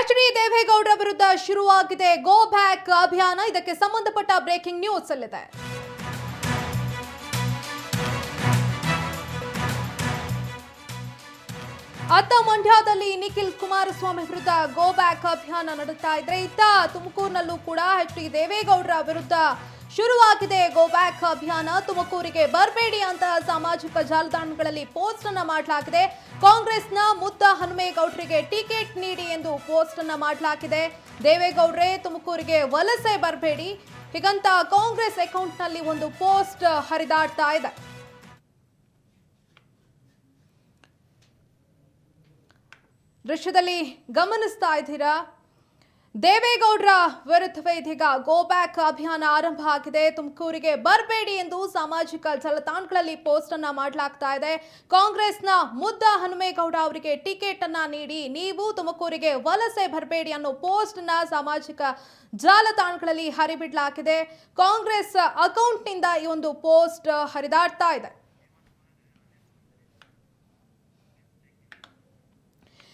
H D. ದೇವೇಗೌಡರ ವಿರುದ್ಧ ಶುರುವಾಗಿದೆ ಗೋ ಬ್ಯಾಕ್ ಅಭಿಯಾನ. ಇದಕ್ಕೆ ಸಂಬಂಧಪಟ್ಟ ಬ್ರೇಕಿಂಗ್ ನ್ಯೂಸ್ ಅಲ್ಲಿದೆ. ಅತ್ತ ಮಂಡ್ಯದಲ್ಲಿ ನಿಖಿಲ್ ಕುಮಾರಸ್ವಾಮಿ ವಿರುದ್ಧ ಗೋ ಬ್ಯಾಕ್ ಅಭಿಯಾನ ನಡೆಸ್ತಾ ಇದ್ರೆ, ಇತ್ತ ತುಮಕೂರಿನಲ್ಲೂ ಕೂಡ ಎಚ್.ಡಿ. ದೇವೇಗೌಡರ ವಿರುದ್ಧ ಶುರುವಾಗಿದೆ ಗೋ ಬ್ಯಾಕ್ ಅಭಿಯಾನ. ತುಮಕೂರಿಗೆ ಬರಬೇಡಿ ಅಂತ ಸಾಮಾಜಿಕ ಜಾಲತಾಣಗಳಲ್ಲಿ ಪೋಸ್ಟ್ ಅನ್ನ ಮಾಡಲಾಗಿದೆ. ಕಾಂಗ್ರೆಸ್ನ ಮುದ್ದ ಹನುಮೇಗೌಡರಿಗೆ ಟಿಕೆಟ್ ನೀಡಿ ಎಂದು ಪೋಸ್ಟ್ ಅನ್ನ ಮಾಡಲಾಗಿದೆ. ದೇವೇಗೌಡ್ರೆ ತುಮಕೂರಿಗೆ ವಲಸೆ ಬರಬೇಡಿ ಹೀಗಂತ ಕಾಂಗ್ರೆಸ್ ಅಕೌಂಟ್ ನಲ್ಲಿ ಒಂದು ಪೋಸ್ಟ್ ಹರಿದಾಡ್ತಾ ಇದೆ. ದೃಶ್ಯದಲ್ಲಿ ಗಮನಿಸ್ತಾ ಇದ್ದೀರಾ, ದೇವೇಗೌಡರ ವಿರುದ್ಧವೇ ಇದೀಗ ಗೋ ಬ್ಯಾಕ್ ಅಭಿಯಾನ ಆರಂಭ ಆಗಿದೆ. ತುಮಕೂರಿಗೆ ಬರಬೇಡಿ ಎಂದು ಸಾಮಾಜಿಕ ಜಾಲತಾಣಗಳಲ್ಲಿ ಪೋಸ್ಟ್ ಅನ್ನ ಮಾಡಲಾಗ್ತಾ ಇದೆ. ಕಾಂಗ್ರೆಸ್ನ ಮುದ್ದ ಹನುಮೇಗೌಡ ಅವರಿಗೆ ಟಿಕೆಟ್ ಅನ್ನ ನೀಡಿ, ನೀವು ತುಮಕೂರಿಗೆ ವಲಸೆ ಬರಬೇಡಿ ಅನ್ನೋ ಪೋಸ್ಟ್ ಅನ್ನ ಸಾಮಾಜಿಕ ಜಾಲತಾಣಗಳಲ್ಲಿ ಹರಿಬಿಡಲಾಗಿದೆ. ಕಾಂಗ್ರೆಸ್ ಅಕೌಂಟ್ ನಿಂದ ಈ ಒಂದು ಪೋಸ್ಟ್ ಹರಿದಾಡ್ತಾ ಇದೆ.